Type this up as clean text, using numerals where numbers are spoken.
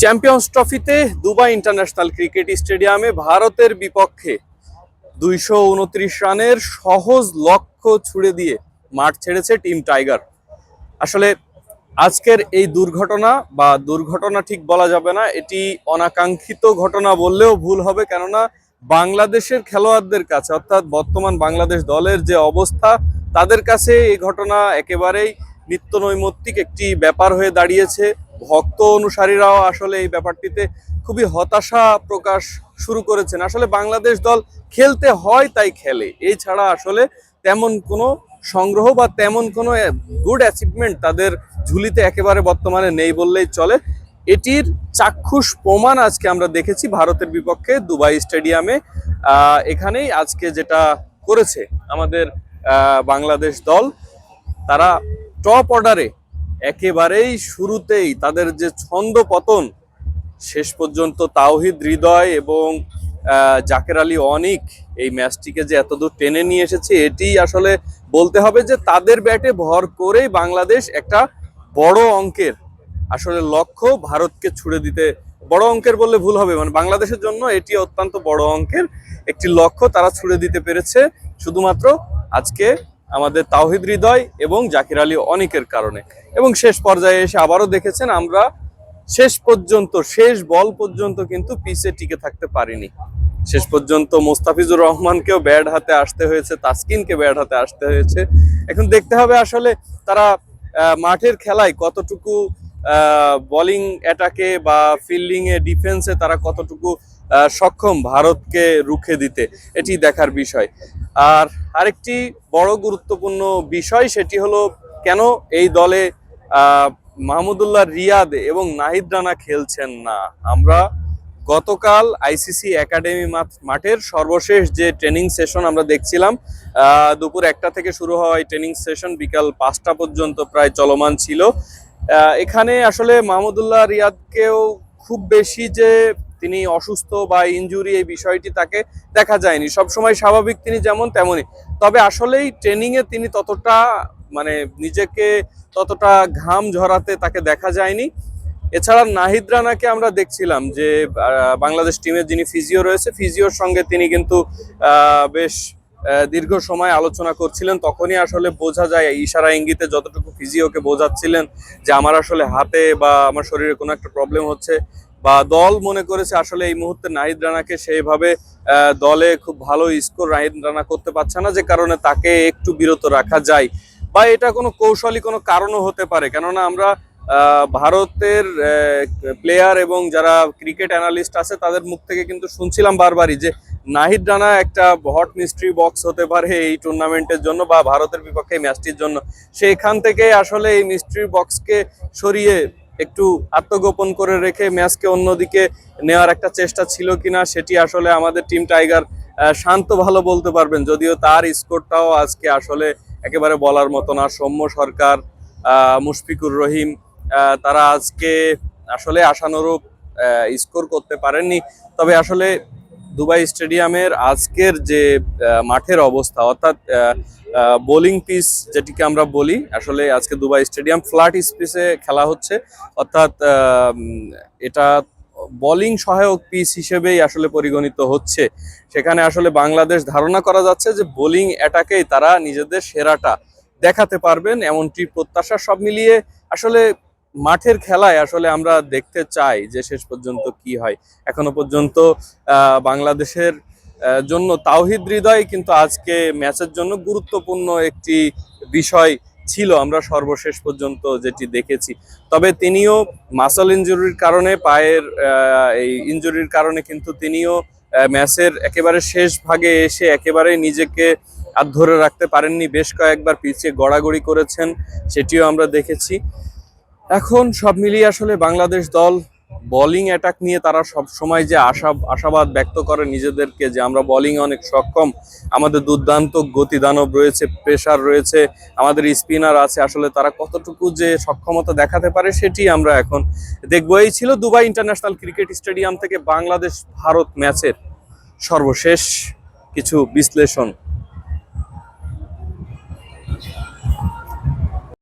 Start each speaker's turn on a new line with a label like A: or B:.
A: Champions ট্রফিতে Dubai international cricket স্টেডিয়ামে ভারতের বিপক্ষে 229 রানের সহজ লক্ষ্য ছুড়ে দিয়ে মাঠ ছেড়েছে টিম টাইগার। আসলে আজকের এই দুর্ঘটনা ঠিক বলা যাবে না, এটি অনাকাঙ্ক্ষিত ঘটনা বললেও ভুল হবে, কেননা বাংলাদেশের খেলোয়াড়দের কাছে অর্থাৎ বর্তমান বাংলাদেশ দলের যে অবস্থা, তাদের কাছে এই ঘটনা একেবারেই নিত্য নৈমিত্তিক একটি ব্যাপার হয়ে দাঁড়িয়েছে। ভক্ত অনুসারীরাও আসলে এই ব্যাপারটিতে খুবই হতাশা প্রকাশ শুরু করেছেন। আসলে বাংলাদেশ দল খেলতে হয় তাই খেলে, এছাড়া আসলে তেমন কোনো সংগ্রহ বা তেমন কোনো গুড অ্যাচিভমেন্ট তাদের ঝুলিতে একেবারে বর্তমানে নেই বললেই চলে। এটির চাক্ষুষ প্রমাণ আজকে আমরা দেখেছি ভারতের বিপক্ষে দুবাই স্টেডিয়ামে। এখানেই আজকে যেটা করেছে আমাদের বাংলাদেশ দল, তারা টপ অর্ডারে একেবারেই শুরুতেই তাদের যে ছন্দ পতন, শেষ পর্যন্ত তাওহিদ হৃদয় এবং জাকের আলী অনিক এই ম্যাচটিকে যে এতদূর টেনে নিয়ে এসেছে, এটি আসলে বলতে হবে যে তাদের ব্যাটে ভর করেই বাংলাদেশ একটা বড় অঙ্কের আসলে লক্ষ্য ভারতকে ছুড়ে দিতে, বড় অঙ্কের বললে ভুল হবে, মানে বাংলাদেশের জন্য এটি অত্যন্ত বড় অঙ্কের একটি লক্ষ্য তারা ছুড়ে দিতে পেরেছে শুধুমাত্র আজকে আমাদের তাওহিদ হৃদয় এবং জাকির আলী অনিকের কারণে। এবং শেষ পর্যায়ে এসে আবারও দেখেছেন আমরা শেষ পর্যন্ত শেষ বল পর্যন্ত কিন্তু পিচে টিকে থাকতে পারিনি। শেষ পর্যন্ত মোস্তাফিজুর রহমানকেও ব্যাট হাতে আসতে হয়েছে, তাসকিনকে ব্যাট হাতে আসতে হয়েছে। এখন দেখতে হবে আসলে তারা মাঠের খেলায় কতটুকু বোলিং অ্যাটাকে বা ফিল্ডিং এ ডিফেন্সে তারা কতটুকু সক্ষম ভারতকে রুখে দিতে, এটি দেখার বিষয়। আর আরেকটি বড় গুরুত্বপূর্ণ বিষয় সেটি হলো কেন এই দলে মাহমুদুল্লাহ রিয়াদ এবং নাহিদ রানা খেলছেন না। আমরা গতকাল আইসিসি একাডেমি মাঠের সর্বশেষ যে ট্রেনিং সেশন আমরা দেখছিলাম, দুপুর 1টা থেকে শুরু হওয়া এই ট্রেনিং সেশন বিকাল 5টা পর্যন্ত প্রায় চলমান ছিল। এখানে আসলে মাহমুদুল্লাহ রিয়াদকেও খুব বেশি যে তিনি অসুস্থ বা ইনজুরি এই বিষয়টি তাকে দেখা যায়নি, সবসময় স্বাভাবিক তিনি যেমন তেমনই। তবে আসলেই ট্রেনিং এ তিনি ততটা মানে নিজেকে ততটা ঘাম ঝরাতে তাকে দেখা যায়নি। এছাড়া নাহিদ রানাকে আমরা দেখছিলাম যে বাংলাদেশ টিমের যিনি ফিজিও রয়েছে, ফিজিওর সঙ্গে তিনি কিন্তু বেশ দীর্ঘ সময় আলোচনা করছিলেন। তখনই আসলে বোঝা যায় ইশারা ইঙ্গিতে যতটুকু ফিজিওকে বোঝাচ্ছিলেন যে আমার আসলে হাতে বা আমার শরীরে কোনো একটা প্রবলেম হচ্ছে, বা দল মনে করেছে আসলে এই মুহূর্তে নাহিদ রানাকে সেইভাবে দলে খুব ভালো স্কোর নাহিদ রানা করতে পারছে না, যে কারণে তাকে একটু বিরত রাখা যায়, বা এটা কোনো কৌশলী কোনো কারণও হতে পারে। কেননা আমরা ভারতের প্লেয়ার এবং যারা ক্রিকেট অ্যানালিস্ট আছে তাদের মুখ থেকে কিন্তু শুনছিলাম বারবারই যে নাহিদ রানা একটা হট মিস্ট্রি বক্স হতে পারে এই টুর্নামেন্টের জন্য বা ভারতের বিপক্ষে ম্যাচটির জন্য। সেখান থেকে আসলে এই মিস্ট্রি বক্সকে সরিয়ে একটু আত্মগোপন করে রেখে ম্যাচকে অন্যদিকে নেওয়ার একটা চেষ্টা ছিল কিনা, সেটি আসলে আমাদের টিম টাইগার শান্ত ভালো বলতে পারবেন। যদিও তার স্কোরটাও আজকে আসলে একেবারে বলার মতো না। সৌম্য সরকার, মুশফিকুর রহিম, তারা আজকে আসলে আশানুরূপ স্কোর করতে পারেননি। তবে আসলে দুবাই স্টেডিয়ামের আজকের যে মাঠের অবস্থা, অর্থাৎ বোলিং পিচ যেটিকে আমরা বলি, আসলে আজকে দুবাই স্টেডিয়াম ফ্ল্যাট স্পিচে খেলা হচ্ছে, অর্থাৎ এটা বোলিং সহায়ক পিচ হিসেবেই আসলে পরিগণিত হচ্ছে। সেখানে আসলে বাংলাদেশ ধারণা করা যাচ্ছে যে বোলিং অ্যাটাকেই তারা নিজেদের সেরাটা দেখাতে পারবেন, এমনটি প্রত্যাশা। সব মিলিয়ে আসলে মাঠের খেলায় আসলে আমরা দেখতে চাই যে শেষ পর্যন্ত কি হয়। এখনো পর্যন্ত বাংলাদেশের জন্য তাওহিদ হৃদয় কিন্তু আজকে ম্যাচের জন্য গুরুত্বপূর্ণ একটি বিষয় ছিল আমরা সর্বশেষ পর্যন্ত যেটি দেখেছি। তবে তিনিও মাসল ইনজুরির কারণে, পায়ের এই ইনজুরির কারণে কিন্তু তিনিও ম্যাচের একেবারে শেষ ভাগে এসে একেবারে নিজেকে আর ধরে রাখতে পারেননি, বেশ কয়েকবার পিচে গড়াগড়ি করেছেন, সেটিও আমরা দেখেছি। এখন সব মিলিয়ে আসলে বাংলাদেশ দল বোলিং অ্যাটাক নিয়ে তারা সব সময় যে আশাবাদ ব্যক্ত করে নিজেদেরকে যে আমরা বোলিং অনেক সক্ষম, আমাদের দুর্দান্ত গতিদানব রয়েছে, প্রেসার রয়েছে, আমাদের স্পিনার আছে, আসলে তারা কতটুকু যে সক্ষমতা দেখাতে পারে সেটি আমরা এখন দেখবো। এই ছিল দুবাই ইন্টারন্যাশনাল ক্রিকেট স্টেডিয়াম থেকে বাংলাদেশ ভারত ম্যাচের সর্বশেষ কিছু বিশ্লেষণ।